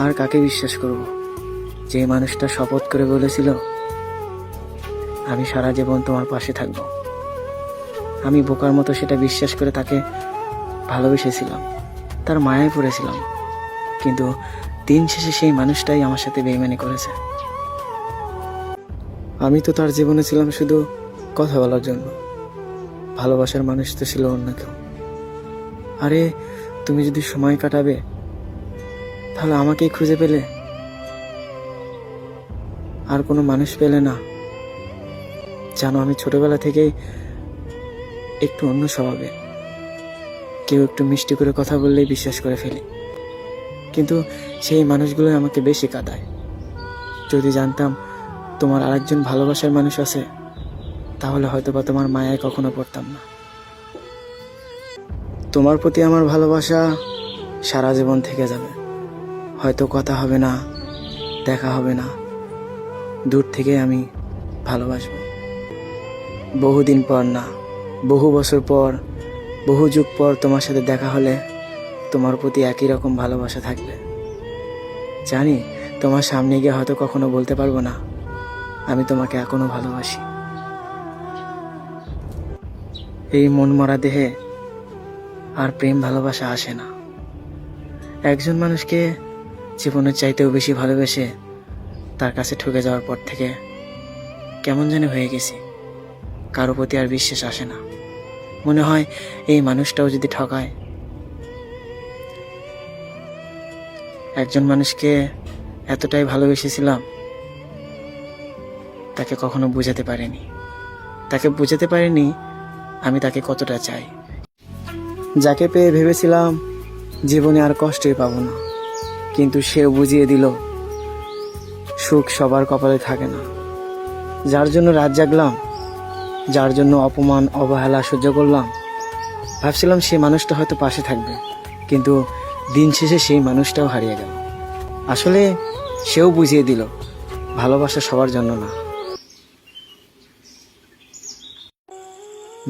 আর কাকে বিশ্বাস করব? যে মানুষটা শপথ করে বলেছিল আমি সারা জীবন তোমার পাশে থাকব, আমি বোকার মতো সেটা বিশ্বাস করে তাকে ভালোবেসেছিলাম, তার মায়ায় পড়েছিলাম, কিন্তু দিন শেষে সেই মানুষটাই আমার সাথে বেইমানি করেছে। আমি তো তার জীবনে ছিলাম শুধু কথা বলার জন্য, ভালোবাসার মানুষ তো ছিল অন্য কেউ। আরে তুমি যদি সময় কাটাবে তাহলে আমাকেই খুঁজে পেলে, আর কোনো মানুষ পেলে না। জানো, আমি ছোটবেলা থেকেই একটু অন্য স্বভাবে, কেউ একটু মিষ্টি করে কথা বললেই বিশ্বাস করে ফেলি, কিন্তু সেই মানুষগুলোই আমাকে বেশি কাঁদায়। যদি জানতাম তোমার আরেকজন ভালোবাসার মানুষ আছে তাহলে হয়তোবা তোমার মায়ায় কখনো পড়তাম না। তোমার প্রতি আমার ভালোবাসা সারা জীবন থেকে যাবে। হয়তো কথা হবে না, দেখা হবে না, দূর থেকে আমি ভালোবাসবো। বহুদিন পর না, বহু বছর পর, বহু যুগ পর তোমার সাথে দেখা হলে তোমার প্রতি একই রকম ভালোবাসা থাকবে। জানি তোমার সামনে গিয়ে হয়তো কখনো বলতে পারবো না আমি তোমাকে এখনো ভালোবাসি। এই মন মরা দেহে আর প্রেম ভালোবাসা আসে না। একজন মানুষকে জীবনের চাইতেও বেশি ভালোবেসে তার কাছে ঠকে যাওয়ার পর থেকে কেমন যেন হয়ে গেছি, কারো প্রতি আর বিশ্বাস আসে না। মনে হয় এই মানুষটাও যদি ঠকায়। একজন মানুষকে এতটাই ভালোবেসেছিলাম, তাকে কখনো বোঝাতে পারিনি, তাকে বোঝাতে পারিনি আমি তাকে কতটা চাই। যাকে পেয়ে ভেবেছিলাম জীবনে আর কষ্টই পাবো না, কিন্তু সেও বুঝিয়ে দিল সুখ সবার কপালে থাকে না। যার জন্য রাত জাগলাম, যার জন্য অপমান অবহেলা সহ্য করলাম, ভাবছিলাম সেই মানুষটা হয়তো পাশে থাকবে, কিন্তু দিন শেষে সেই মানুষটাও হারিয়ে গেল। আসলে সেও বুঝিয়ে দিল ভালোবাসা সবার জন্য না।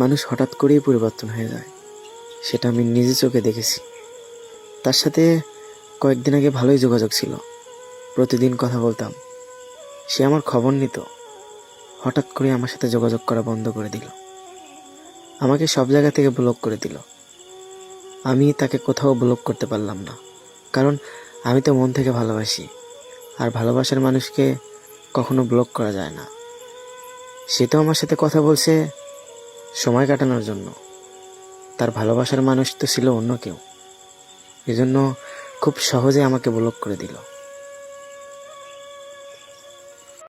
মানুষ হঠাৎ করেই পরিবর্তন হয়ে যায়, সেটা আমি নিজে চোখে দেখেছি। তার সাথে কয়েকদিন আগে ভালোই যোগাযোগ ছিল, প্রতিদিন কথা বলতাম, সে আমার খবর নিত। হঠাৎ করে আমার সাথে যোগাযোগ করা বন্ধ করে দিল, আমাকে সব জায়গা থেকে ব্লক করে দিল। আমি তাকে কোথাও ব্লক করতে পারলাম না, কারণ আমি তো মন থেকে ভালোবাসি, আর ভালোবাসার মানুষকে কখনো ব্লক করা যায় না। সে তো আমার সাথে কথা বলছে সময় কাটানোর জন্য, তার ভালোবাসার মানুষ তো ছিল অন্য কেউ, এজন্য খুব সহজে আমাকে ব্লক করে দিল।